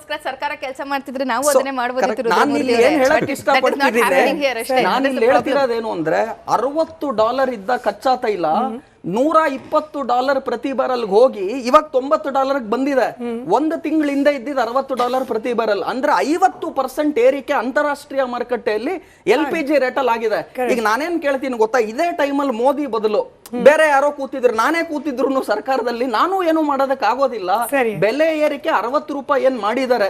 ಜನರಿಗೋಸ್ಕರ ಸರ್ಕಾರ ಕೆಲಸ ಮಾಡ್ತಿದ್ರೆ ನಾವು ಅದನ್ನೇ ಮಾಡಬಹುದು. ನಾನು ಇಲ್ಲಿ ಏನ್ ಹೇಳಕ್ ಇಷ್ಟಪಡ್ತಿದ್ದೀನಿ, ನಾನು ಇಲ್ಲಿ ಹೇಳ್ತಿರೋದೇನು ಅಂದ್ರೆ $60 ಇದ್ದ ಕಚ್ಚಾ ತೈಲ $120 ಪ್ರತಿ ಬ್ಯಾರಲ್ ಹೋಗಿ ಇವಾಗ $90 ಬಂದಿದೆ. ಒಂದು ತಿಂಗಳಿಂದ ಇದ್ದಿದ್ದು $60 ಪ್ರತಿ ಬ್ಯಾರಲ್, ಅಂದ್ರೆ 50% ಏರಿಕೆ ಅಂತಾರಾಷ್ಟ್ರೀಯ ಮಾರುಕಟ್ಟೆಯಲ್ಲಿ LPG ರೇಟಲ್ ಆಗಿದೆ. ಈಗ ನಾನೇನ್ ಕೇಳ್ತೀನಿ ಗೊತ್ತಾ, ಇದೇ ಟೈಮಲ್ಲಿ ಮೋದಿ ಬದಲು ಬೇರೆ ಯಾರೋ ಕೂತಿದ್ರು, ನಾನೇ ಕೂತಿದ್ರು ಸರ್ಕಾರದಲ್ಲಿ, ನಾನು ಏನು ಮಾಡೋದಕ್ಕೆ ಆಗೋದಿಲ್ಲ. ಬೆಲೆ ಏರಿಕೆ ₹60 ಏನ್ ಮಾಡಿದ್ದಾರೆ,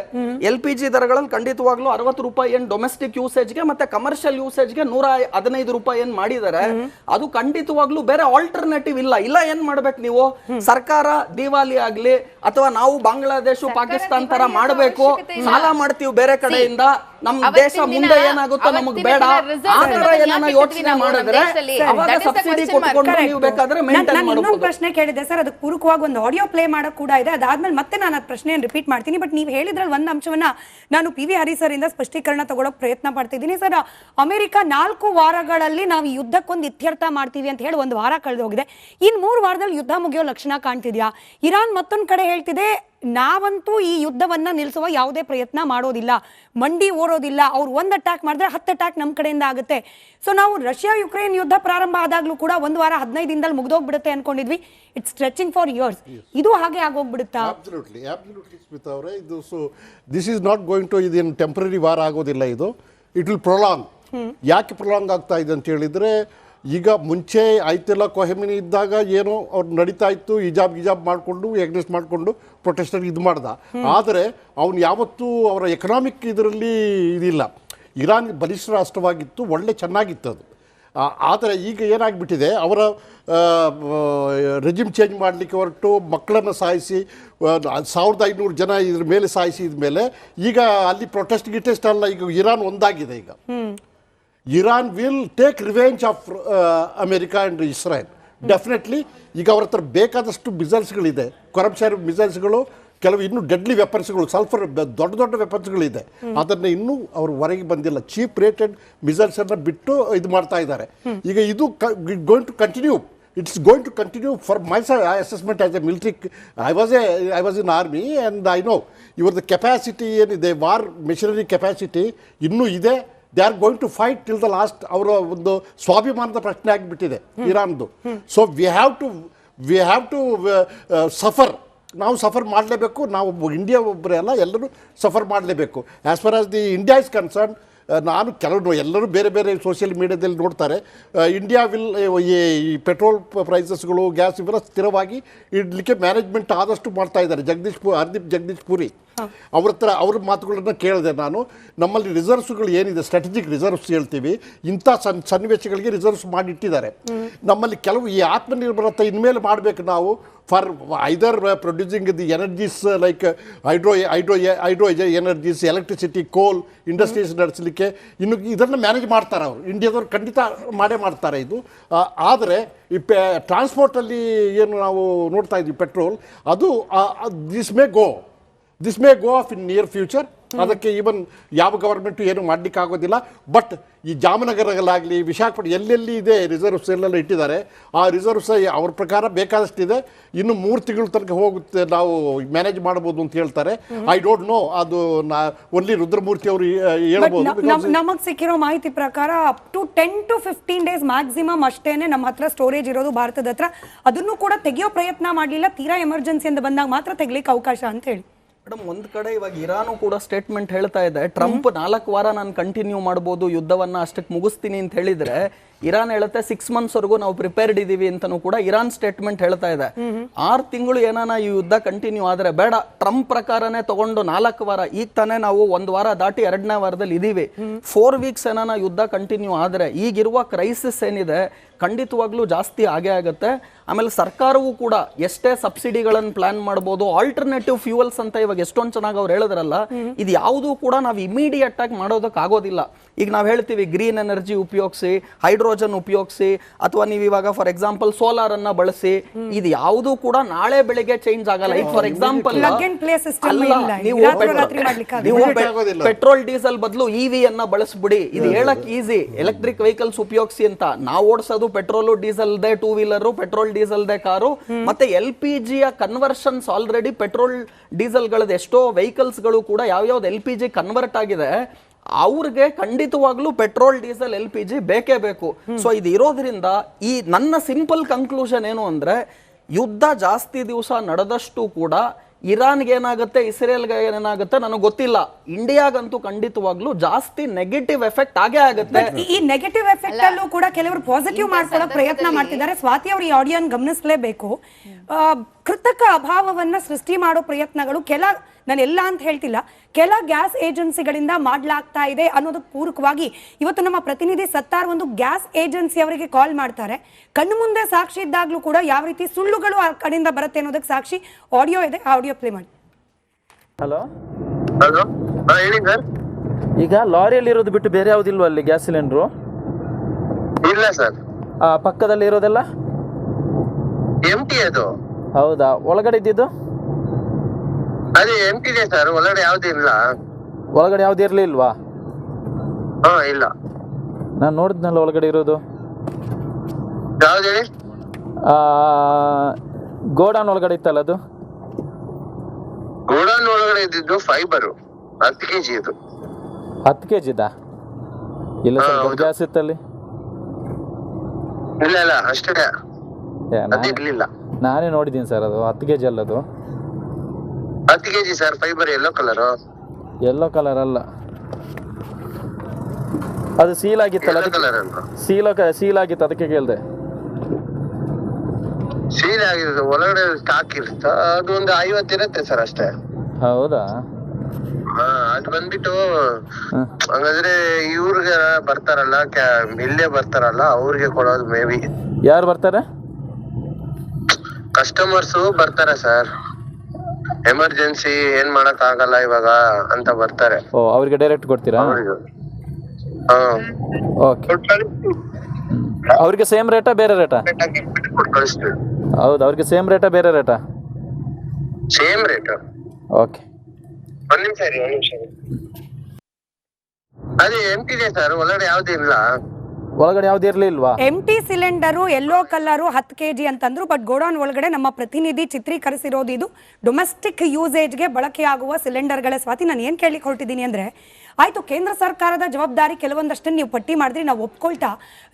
LPG ದರಗಳಲ್ಲಿ ಖಂಡಿತವಾಗ್ಲೂ ₹60 ಏನ್ ಡೊಮೆಸ್ಟಿಕ್ ಯೂಸೇಜ್ಗೆ ಮತ್ತೆ ಕಮರ್ಷಿಯಲ್ ಯೂಸೇಜ್ಗೆ $115 ಏನ್ ಮಾಡಿದ್ದಾರೆ. ಅದು ಖಂಡಿತವಾಗ್ಲೂ ಬೇರೆ ಆಲ್ಟರ್ನೇಟಿವ್ ಇಲ್ಲ. ಏನ್ ಮಾಡ್ಬೇಕು ನೀವು, ಸರ್ಕಾರ ದಿವಾಲಿ ಆಗ್ಲಿ ಅಥವಾ ನಾವು ಬಾಂಗ್ಲಾದೇಶ ಪಾಕಿಸ್ತಾನ ತರ ಮಾಡಬೇಕು, ಸಾಲ ಮಾಡ್ತೀವಿ ಬೇರೆ ಕಡೆಯಿಂದ, ನಮ್ ದೇಶ ಮುಂದೆ ಏನಾಗುತ್ತೋ ನಮಗ್ ಬೇಡ, ಆ ತರ ಏನಾನ ಯೋಚನೆ ಮಾಡಿದ್ರೆ ಅವಾಗ ಸಬ್ಸಿಡಿ ಕೊಟ್ಕೊಂಡು ನೀವು ಬೇಕಾದ್ರೆ ಮೇಂಟೈನ್ ಮಾಡಬಹುದು. ಇನ್ನೊಂದು ಪ್ರಶ್ನೆ ಕೇಳಿದೆ ಸರ್, ಅದಕ್ಕೆ ಪೂರಕವಾಗಿ ಒಂದು ಆಡಿಯೋ ಪ್ಲೇ ಮಾಡಕ್ ಕೂಡ ಇದೆ. ಅದಾದ್ಮೇಲೆ ಮತ್ತೆ ನಾನು ಆ ಪ್ರಶ್ನೆಯನ್ನು ರಿಪೀಟ್ ಮಾಡ್ತೀನಿ. ಬಟ್ ನೀವು ಹೇಳಿದ್ರಲ್ಲಿ ಒಂದು ಅಂಶವನ್ನ ನಾನು PV ಹರಿ ಸರ್ ಇಂದ ಸ್ಪಷ್ಟೀಕರಣ ತಗೊಳ್ಳೋಕೆ ಪ್ರಯತ್ನ ಪಡ್ತಿದ್ದೀನಿ. ಸರ್, ಅಮೆರಿಕ 4 ವಾರಗಳಲ್ಲಿ ನಾವು ಯುದ್ಧಕ್ಕೊಂದು ಇತ್ಯರ್ಥ ಮಾಡ್ತೀವಿ ಅಂತ ಹೇಳಿ 1 ವಾರ ಕಳೆದು ಹೋಗಿದೆ. ಇನ್ನು 3 ವಾರದಲ್ಲಿ ಯುದ್ಧ ಮುಗಿಯೋ ಲಕ್ಷಣ ಕಾಣ್ತಿದ್ಯಾ? ಇರಾನ್ ಮತ್ತೊಂದು ಕಡೆ ಹೇಳ್ತಿದೆ, ನಾವಂತೂ ಈ ಯುದ್ಧವನ್ನ ನಿಲ್ಲಿಸುವ ಯಾವುದೇ ಪ್ರಯತ್ನ ಮಾಡೋದಿಲ್ಲ, ಮಂಡಿ ಓಡೋದಿಲ್ಲ, ಅವ್ರು 1 ಅಟ್ಯಾಕ್ ಮಾಡಿದ್ರೆ 10 ಅಟ್ಯಾಕ್ ನಮ್ಮ ಕಡೆಯಿಂದ ಆಗುತ್ತೆ. ಸೊ ನಾವು ರಷ್ಯಾ ಯುಕ್ರೇನ್ ಯುದ್ಧ ಪ್ರಾರಂಭ ಆದಾಗ್ಲೂ ಕೂಡ 1 ವಾರ 15 ದಿನದಲ್ಲಿ ಮುಗಿದೋಗ್ಬಿಡುತ್ತೆ ಅನ್ಕೊಂಡಿದ್ವಿ. It's stretching for years. ಇದು ಹಾಗೆ ಆಗೋಗ್ಬಿಡುತ್ತಾ? ಅಬ್ಸಲ್ಯೂಟ್ಲಿ ಸ್ಮಿತಾ ಅವರೇ, ಇದು this is not going to, ಇದೇನು ಟೆಂಪರರಿ ವಾರ್ ಆಗೋದಿಲ್ಲ, ಇದು ಇಟ್ ವಿಲ್ ಪ್ರೊಲಾಂಗ್. ಯಾಕೆ ಪ್ರೊಲಾಂಗ್ ಆಗ್ತಾ ಇದೆ ಅಂತ ಹೇಳಿದರೆ, ಈಗ ಮುಂಚೆ ಆಯ್ತೆಲ್ಲ ಕೊಹೆಮಿನಿ ಇದ್ದಾಗ ಏನೋ ಅವ್ರು ನಡೀತಾ ಇತ್ತು, ಹಿಜಾಬ್ ಮಾಡಿಕೊಂಡು ಎಗ್ನೆಸ್ಟ್ ಮಾಡಿಕೊಂಡು ಪ್ರೊಟೆಸ್ಟರ್ ಇದು ಮಾಡ್ದ. ಆದರೆ ಅವನು ಯಾವತ್ತೂ ಅವರ ಎಕನಾಮಿಕ್ ಇದರಲ್ಲಿ ಇದಿಲ್ಲ. ಇರಾನ್ ಬಲಿಷ್ಠ ರಾಷ್ಟ್ರವಾಗಿತ್ತು, ಒಳ್ಳೆ ಚೆನ್ನಾಗಿತ್ತು ಅದು. ಆದರೆ ಈಗ ಏನಾಗ್ಬಿಟ್ಟಿದೆ, ಅವರ ರೆಜಿಮ್ ಚೇಂಜ್ ಮಾಡಲಿಕ್ಕೆ ಹೊರಟು ಮಕ್ಕಳನ್ನು ಸಾಯಿಸಿ 1500 ಜನ ಇದ್ರ ಮೇಲೆ ಸಾಯಿಸಿದ ಮೇಲೆ ಈಗ ಅಲ್ಲಿ ಪ್ರೊಟೆಸ್ಟ್ ಅಲ್ಲ, ಈಗ ಇರಾನ್ ಒಂದಾಗಿದೆ. ಈಗ Iran will take revenge of America and Israel definitely. ಈಗ ಅವ್ರ ಹತ್ರ ಬೇಕಾದಷ್ಟು ಮಿಸೈಲ್ಸ್ಗಳಿದೆ, ಕರಪ್ಷನ್ ಮಿಸೈಲ್ಸ್ಗಳು, ಕೆಲವು ಇನ್ನೂ ಡೆಡ್ಲಿ ವೆಪನ್ಸ್ಗಳು, ಸಲ್ಫರ್ ದೊಡ್ಡ ವೆಪನ್ಸ್ಗಳಿದೆ. ಅದನ್ನು ಇನ್ನೂ ಅವರು ಹೊರಗೆ ಬಂದಿಲ್ಲ. ಚೀಪ್ ರೇಟೆಡ್ ಮಿಸೈಲ್ಸನ್ನು ಬಿಟ್ಟು ಇದು ಮಾಡ್ತಾ ಇದ್ದಾರೆ. ಈಗ ಇದು going to continue. It's going to continue for my assessment as a military. I was in army and I know ಇವ್ರದ್ದು ಕೆಪಾಸಿಟಿ ಏನಿದೆ, ವಾರ್ ಮೆಷಿನರಿ ಕೆಪಾಸಿಟಿ ಇನ್ನೂ ಇದೆ. They are going to fight till the last. ಅವರ ಒಂದು ಸ್ವಾಭಿಮಾನದ ಪ್ರಶ್ನೆ ಆಗಿಬಿಟ್ಟಿದೆ ಇರಾನ್ದು. So we have to suffer. ನಾವು ಸಫರ್ ಮಾಡಲೇಬೇಕು. ನಾವು ಇಂಡಿಯಾ ಒಬ್ಬರೇ ಅಲ್ಲ, ಎಲ್ಲರೂ ಸಫರ್ ಮಾಡಲೇಬೇಕು. As far as the India is concern, ನಾನು ಕೆಲವರು ಎಲ್ಲರೂ ಬೇರೆ ಬೇರೆ ಸೋಷಿಯಲ್ ಮೀಡಿಯಾದಲ್ಲಿ ನೋಡ್ತಾರೆ, ಇಂಡಿಯಾ ವಿಲ್ ಈ ಪೆಟ್ರೋಲ್ ಪ್ರೈಸಸ್ಗಳು, ಗ್ಯಾಸ್ ಇವೆಲ್ಲ ಸ್ಥಿರವಾಗಿ ಇಡಲಿಕ್ಕೆ ಮ್ಯಾನೇಜ್ಮೆಂಟ್ ಆದಷ್ಟು ಮಾಡ್ತಾ ಇದ್ದಾರೆ. ಹರ್ದೀಪ್ ಜಗದೀಶ್ ಪುರಿ ಅವ್ರ ಮಾತುಗಳನ್ನು ಕೇಳಿದೆ ನಾನು. ನಮ್ಮಲ್ಲಿ ರಿಸರ್ವ್ಸ್ಗಳು ಏನಿದೆ, ಸ್ಟ್ರಾಟಜಿಕ್ ರಿಸರ್ವ್ಸ್ ಹೇಳ್ತೀವಿ, ಇಂಥ ಸನ್ನಿವೇಶಗಳಿಗೆ ರಿಸರ್ವ್ಸ್ ಮಾಡಿಟ್ಟಿದ್ದಾರೆ. ನಮ್ಮಲ್ಲಿ ಕೆಲವು ಈ ಆತ್ಮನಿರ್ಭರತೆ ಇನ್ಮೇಲೆ ಮಾಡಬೇಕು ನಾವು, for either producing the energies like hydro energies, electricity, ಕೋಲ್ ಇಂಡಸ್ಟ್ರೀಸ್ ನಡೆಸಲಿಕ್ಕೆ. ಇನ್ನು ಇದನ್ನು ಮ್ಯಾನೇಜ್ ಮಾಡ್ತಾರೆ ಅವರು, ಇಂಡಿಯಾದವ್ರು ಖಂಡಿತ ಮಾಡೇ ಮಾಡ್ತಾರೆ ಇದು. ಆದರೆ ಈ ಟ್ರಾನ್ಸ್ಪೋರ್ಟಲ್ಲಿ ಏನು ನಾವು ನೋಡ್ತಾ ಇದ್ವಿ ಪೆಟ್ರೋಲ್, ಅದು this may go of in near future. ಅದಕ್ಕೆ ಈವನ್ ಯಾವ ಗವರ್ಮೆಂಟು ಏನು ಮಾಡಲಿಕ್ಕೆ ಆಗೋದಿಲ್ಲ. ಬಟ್ ಈ ಜಾಮನಗರಗಳಾಗಲಿ, ವಿಶಾಖಪಟ್ಟಣ ಎಲ್ಲೆಲ್ಲಿ ಇದೆ ರಿಸರ್ವ್ಸ್ ಎಲ್ಲೆಲ್ಲ ಇಟ್ಟಿದ್ದಾರೆ, ಆ ರಿಸರ್ವ್ಸ್ ಅವ್ರ ಪ್ರಕಾರ ಬೇಕಾದಷ್ಟಿದೆ. ಇನ್ನು 3 ತಿಂಗಳ ತನಕ ಹೋಗುತ್ತೆ, ನಾವು ಮ್ಯಾನೇಜ್ ಮಾಡ್ಬೋದು ಅಂತ ಹೇಳ್ತಾರೆ. ಐ ಡೋಂಟ್ ನೋ, ಅದು ಓನ್ಲಿ ರುದ್ರಮೂರ್ತಿ ಅವರು ಹೇಳ್ಬೋದು. ನಮಗೆ ಸಿಕ್ಕಿರೋ ಮಾಹಿತಿ ಪ್ರಕಾರ up to 10 to 15 days maximum ಅಷ್ಟೇನೆ ನಮ್ಮ ಹತ್ರ ಸ್ಟೋರೇಜ್ ಇರೋದು ಭಾರತದ ಹತ್ರ. ಅದನ್ನು ಕೂಡ ತೆಗೆಯೋ ಪ್ರಯತ್ನ ಮಾಡಲಿಲ್ಲ, ತೀರಾ ಎಮರ್ಜೆನ್ಸಿ ಅಂತ ಬಂದಾಗ ಮಾತ್ರ ತೆಗಿಲಿಕ್ಕೆ ಅವಕಾಶ ಅಂತ ಹೇಳಿ. ಮೇಡಮ್, ಒಂದ್ ಕಡೆ ಇವಾಗ ಇರಾನು ಕೂಡ ಸ್ಟೇಟ್ಮೆಂಟ್ ಹೇಳ್ತಾ ಇದೆ, ಟ್ರಂಪ್ 4 ವಾರ ನಾನು ಕಂಟಿನ್ಯೂ ಮಾಡ್ಬೋದು, ಯುದ್ಧವನ್ನ ಅಷ್ಟಕ್ಕೆ ಮುಗಿಸ್ತೀನಿ ಅಂತ ಹೇಳಿದ್ರೆ, ಇರಾನ್ ಹೇಳುತ್ತೆ 6 months ವರೆಗೂ ನಾವು ಪ್ರಿಪೇರ್ಡ್ ಇದೀವಿ ಅಂತಾನು ಕೂಡ ಇರಾನ್ ಸ್ಟೇಟ್ಮೆಂಟ್ ಹೇಳ್ತಾ ಇದೆ. 6 ತಿಂಗಳು ಏನಾನ ಈ ಯುದ್ಧ ಕಂಟಿನ್ಯೂ ಆದ್ರೆ ಬೇಡ, ಟ್ರಂಪ್ ಪ್ರಕಾರನೇ ತಗೊಂಡು 4 ವಾರ, ಈಗ ತಾನೇ ನಾವು 1 ವಾರ ದಾಟಿ 2ನೇ ವಾರದಲ್ಲಿ ಇದೀವಿ, 4 weeks ಏನಾನ ಯುದ್ಧ ಕಂಟಿನ್ಯೂ ಆದ್ರೆ ಈಗಿರುವ ಕ್ರೈಸಿಸ್ ಏನಿದೆ ಖಂಡಿತವಾಗ್ಲೂ ಜಾಸ್ತಿ ಆಗೇ ಆಗುತ್ತೆ. ಆಮೇಲೆ ಸರ್ಕಾರವೂ ಕೂಡ ಎಷ್ಟೇ ಸಬ್ಸಿಡಿಗಳನ್ನು ಪ್ಲಾನ್ ಮಾಡ್ಬೋದು, ಆಲ್ಟರ್ನೇಟಿವ್ ಫ್ಯೂಯಲ್ಸ್ ಅಂತ ಇವಾಗ ಎಷ್ಟೊಂದು ಚೆನ್ನಾಗಿ ಅವ್ರು ಹೇಳಿದ್ರಲ್ಲ, ಇದು ಯಾವುದೂ ಕೂಡ ನಾವು ಇಮಿಡಿಯೇಟ್ ಆಗಿ ಮಾಡೋದಕ್ಕೆ ಆಗೋದಿಲ್ಲ. ಈಗ ನಾವು ಹೇಳ್ತೀವಿ ಗ್ರೀನ್ ಎನರ್ಜಿ ಉಪಯೋಗಿಸಿ, ಹೈಡ್ರೋಜನ್ ಉಪಯೋಗಿಸಿ, ಅಥವಾ ನೀವು ಇವಾಗ ಫಾರ್ ಎಕ್ಸಾಂಪಲ್ ಸೋಲಾರ್ ಅನ್ನ ಬಳಸಿ, ಇದು ಯಾವುದೂ ಕೂಡ ನಾಳೆ ಬೆಳಿಗ್ಗೆ ಚೇಂಜ್ ಆಗಲ್ಲ. ಈಗ ಫಾರ್ ಎಕ್ಸಾಂಪಲ್ ನೀವು ಪೆಟ್ರೋಲ್ ಡೀಸೆಲ್ ಬದಲು EV ಅನ್ನ ಬಳಸ್ಬಿಡಿ, ಇದು ಹೇಳಕ್ ಈಸಿ, ಎಲೆಕ್ಟ್ರಿಕ್ ವೆಹಿಕಲ್ಸ್ ಉಪಯೋಗಿಸಿ ಅಂತ. ನಾವು ಓಡಿಸೋದು ಪೆಟ್ರೋಲು ಡೀಸೆಲ್ದೆ ಟೂ ವೀಲರು, ಪೆಟ್ರೋಲ್ ಡೀಸೆಲ್ದೆ ಕಾರು, ಮತ್ತೆ LPG ಯ ಕನ್ವರ್ಷನ್ಸ್ ಆಲ್ರೆಡಿ ಪೆಟ್ರೋಲ್ ಡೀಸೆಲ್ಗಳದ್ದು ಎಷ್ಟೋ ವೆಹಿಕಲ್ಸ್ಗಳು ಕೂಡ ಯಾವ್ಯಾವ್ದು LPG ಕನ್ವರ್ಟ್ ಆಗಿದೆ ಅವ್ರಿಗೆ ಖಂಡಿತವಾಗ್ಲೂ ಪೆಟ್ರೋಲ್ ಡೀಸೆಲ್ LPG ಬೇಕೇ ಬೇಕು. ಸೊ ಇದು ಇರೋದ್ರಿಂದ ಈ ನನ್ನ ಸಿಂಪಲ್ ಕನ್ಕ್ಲೂಷನ್ ಏನು ಅಂದ್ರೆ, ಯುದ್ಧ ಜಾಸ್ತಿ ದಿವಸ ನಡೆದಷ್ಟು ಕೂಡ ಇರಾನ್ಗೆ ಏನಾಗುತ್ತೆ, ಇಸ್ರೇಲ್ಗೆ ಏನಾಗುತ್ತೆ ನನಗೆ ಗೊತ್ತಿಲ್ಲ. ಇಂಡಿಯಾಗಂತೂ ಖಂಡಿತವಾಗ್ಲೂ ಜಾಸ್ತಿ ನೆಗೆಟಿವ್ ಎಫೆಕ್ಟ್ ಆಗೇ ಆಗುತ್ತೆ. ಈ ನೆಗೆಟಿವ್ ಎಫೆಕ್ಟ್ ಅಲ್ಲೂ ಕೂಡ ಕೆಲವರು ಪಾಸಿಟಿವ್ ಮಾಡ್ಕೊಳ್ಳೋ ಪ್ರಯತ್ನ ಮಾಡ್ತಿದ್ದಾರೆ. ಸ್ವಾತಿ ಅವರು ಈ ಆಡಿಯೋನ್ ಗಮನಿಸಲೇಬೇಕು. ಕೃತಕ ಅಭಾವವನ್ನ ಸೃಷ್ಟಿ ಮಾಡೋ ಪ್ರಯತ್ನಗಳು ನಾನು ಎಲ್ಲ ಅಂತ ಹೇಳ್ತಿಲ್ಲ, ಕೆಲ ಗ್ಯಾಸ್ ಏಜೆನ್ಸಿಗಳಿಂದ ಮಾಡ್ಲಾಗ್ತಾ ಇದೆ ಅನ್ನೋದಕ್ಕೆ ಪೂರಕವಾಗಿ ಇವತ್ತು ನಮ್ಮ ಪ್ರತಿನಿಧಿ ಸತ್ತಾರ್ ಒಂದು ಗ್ಯಾಸ್ ಏಜೆನ್ಸಿ ಅವರಿಗೆ ಕಾಲ್ ಮಾಡ್ತಾರೆ. ಕಣ್ಣು ಮುಂದೆ ಸಾಕ್ಷಿ ಇದ್ದಾಗ್ಲೂ ಕೂಡ ಯಾವ ರೀತಿ ಸುಳ್ಳುಗಳು ಆ ಕಡೆಯಿಂದ ಬರುತ್ತೆ ಅನ್ನೋದಕ್ಕೆ ಸಾಕ್ಷಿ ಆಡಿಯೋ ಇದೆ, ಆ ಆಡಿಯೋ ಪ್ಲೇ ಮಾಡಿ. ಹಲೋ ಹಲೋ, ಹೇಳಿ ಸರ್. ಈಗ ಲಾರಿಯಲ್ಲಿ ಇರೋದು ಬಿಟ್ಟು ಬೇರೆ ಯಾವುದಿಲ್ವ ಅಲ್ಲಿ ಗ್ಯಾಸ್ ಸಿಲಿಂಡ್ರು? ಇಲ್ಲ ಸರ್, ಪಕ್ಕದಲ್ಲಿ ಇರೋದೆಲ್ಲ ಎಂಟಿ ಅದು. ಹೌದಾ? ಒಳಗಡೆ ಇದ್ದಿದ್ದು ಅದೇ ಎಂಟಿ ಇದೆ ಸರ್, ಒಳಗಡೆ ಯಾವ್ದು ಇಲ್ಲ. ಒಳಗಡೆ ಯಾವ್ದು ಇರ್ಲಿಲ್ವಾ? ಹಾ ಇಲ್ಲ, ನಾನು ನೋಡಿದ್ನಲ್ಲ ಒಳಗಡೆ ಇರೋದು. ಯಾವ್ದು ಹೇಳಿ? ಗೋಡಾನ್ ಒಳಗಡೆ ಇತ್ತಲ್ಲ ಅದು? ಗೋಡೌನ್ ಒಳಗಡೆ ಇದ್ದಿದ್ದು ಫೈಬರು 10 kg ಇದು. 10 kg ಇಲ್ಲ ಸರ್, ಗ್ಯಾಸ್ ಇತ್ತಲ್ಲಿ. ಇಲ್ಲ ಇಲ್ಲ ಅಷ್ಟೇ, ಅದು ಇರ್ಲಿಲ್ಲ. ನಾನೇ ನೋಡಿದ್ದೀನಿ ಸರ್, ಅದು 10 kg ಅಲ್ಲ, ಅದು 10 kg sir. Fibre yellow colour. Yellow colour ಅಲ್ಲ, ಅದು ಸೀಲ್ ಆಗಿತ್ತಲ್ಲ, ಕಲರ್ ಅಂತ. ಸೀಲ್ ಆಗಿತ್ತು, ಅದಕ್ಕೆ ಕೇಳಿದೆ. ಸೀಲ್ ಆಗಿರೋದು ಒಳಗಡೆ ಸ್ಟಾಕ್ ಇರುತ್ತ, ಅದು ಒಂದು 50 ಇರುತ್ತೆ ಸರ್ ಅಷ್ಟೇ. ಹೌದಾ? ಹಾ, ಅದು ಬಂದ್ಬಿಟ್ಟು ಹಂಗಾದ್ರೆ ಇವ್ರಿಗೆ ಬರ್ತಾರಲ್ಲ, ಇಲ್ಲೇ ಬರ್ತಾರಲ್ಲ ಅವ್ರಿಗೆ ಕೊಡೋದು ಮೇ ಬಿ. ಯಾರು ಬರ್ತಾರೆ? ಕಸ್ಟಮರ್ಸ್ ಬರ್ತಾರೆ ಸರ್, ಎಮರ್ಜೆನ್ಸಿ ಏನ್ ಮಾಡಕ್ ಆಗಲ್ಲ ಇವಾಗ ಅಂತ ಬರ್ತಾರೆ. ಓ, ಅವ್ರಿಗೆ ಡೈರೆಕ್ಟ್ ಕೊಡ್ತೀರಾ? ಓಕೆ. ಅವ್ರಿಗೆ ಸೇಮ್ ರೇಟಾ ಬೇರೆ ರೇಟಾ? ಕಳಿಸ್ತೀವಿ. ಹೌದು, ಅವ್ರಿಗೆ ಸೇಮ್ ರೇಟಾ ಬೇರೆ ರೇಟಾ? Same rate. ಓಕೆ, ಒಂದ್ ನಿಮಿಷ ರೀ, ಒಂದ್ ನಿಮಿಷ. ಅದೇ ಎಂಟಿದೆ ಸರ್, ಒಳಗಡೆ ಯಾವ್ದು ಇಲ್ಲ. ಒಳಗಡೆ ಯಾವ್ದು ಇರ್ಲಿಲ್ವಾ? ಎಂಟಿ ಸಿಲಿಂಡರು ಯೆಲ್ಲೋ ಕಲರು 10 kg ಅಂತಂದ್ರು. ಬಟ್ ಗೋಡೌನ್ ಒಳಗಡೆ ನಮ್ಮ ಪ್ರತಿನಿಧಿ ಚಿತ್ರೀಕರಿಸಿರೋದು ಇದು ಡೊಮೆಸ್ಟಿಕ್ ಯೂಸೇಜ್ಗೆ ಬಳಕೆಯಾಗುವ ಸಿಲಿಂಡರ್ಗಳ. ಸ್ವಾತಿ, ನಾನು ಏನ್ ಕೇಳಿಕ್ ಹೊರಟಿದ್ದೀನಿ ಅಂದ್ರೆ, ಆಯ್ತು ಕೇಂದ್ರ ಸರ್ಕಾರದ ಜವಾಬ್ದಾರಿ ಕೆಲವೊಂದಷ್ಟನ್ನು ನೀವು ಪಟ್ಟಿ ಮಾಡಿದ್ರಿ, ನಾವು ಒಪ್ಕೊಳ್ತಾ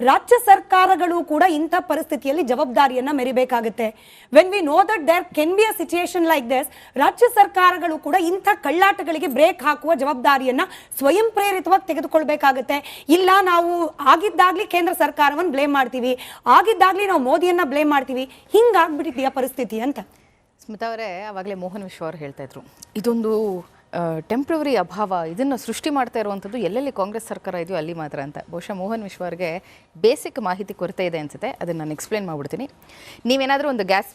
ರಾಜ್ಯ ಸರ್ಕಾರಗಳು ಕೂಡ ಇಂಥ ಪರಿಸ್ಥಿತಿಯಲ್ಲಿ ಜವಾಬ್ದಾರಿಯನ್ನ ಮೆರಿಬೇಕಾಗುತ್ತೆ. When we know that there can be a situation like this, ರಾಜ್ಯ ಸರ್ಕಾರಗಳು ಕೂಡ ಇಂಥ ಕಳ್ಳಾಟಗಳಿಗೆ ಬ್ರೇಕ್ ಹಾಕುವ ಜವಾಬ್ದಾರಿಯನ್ನ ಸ್ವಯಂ ಪ್ರೇರಿತವಾಗಿ ತೆಗೆದುಕೊಳ್ಬೇಕಾಗುತ್ತೆ. ಇಲ್ಲ ನಾವು ಆಗಿದ್ದಾಗ್ಲಿ ಕೇಂದ್ರ ಸರ್ಕಾರವನ್ನು ಬ್ಲೇಮ್ ಮಾಡ್ತೀವಿ, ಆಗಿದ್ದಾಗ್ಲಿ ನಾವು ಮೋದಿಯನ್ನ ಬ್ಲೇಮ್ ಮಾಡ್ತೀವಿ, ಹಿಂಗಾಗ್ಬಿಟ್ಟಿದೆಯಾ ಪರಿಸ್ಥಿತಿ ಅಂತ. ಸ್ಮಿತಾ ಅವರೇ, ಆವಾಗಲೇ ಮೋಹನ್ ವಿಶ್ವ ಅವರು ಹೇಳ್ತಾ ಇದ್ರು, ಇದೊಂದು ಟೆಂಪ್ರವರಿ ಅಭಾವ, ಇದನ್ನು ಸೃಷ್ಟಿ ಮಾಡ್ತಾ ಇರುವಂಥದ್ದು ಎಲ್ಲೆಲ್ಲಿ ಕಾಂಗ್ರೆಸ್ ಸರ್ಕಾರ ಇದೆಯೋ ಅಲ್ಲಿ ಮಾತ್ರ ಅಂತ. ಬಹುಶಃ ಮೋಹನ್ ವಿಶ್ವ ಅವರಿಗೆ ಬೇಸಿಕ್ ಮಾಹಿತಿ ಕೊರತೆ ಇದೆ ಅನ್ಸುತ್ತೆ, ಅದನ್ನು ನಾನು ಎಕ್ಸ್ಪ್ಲೇನ್ ಮಾಡ್ಬಿಡ್ತೀನಿ. ನೀವೇನಾದರೂ ಒಂದು ಗ್ಯಾಸ್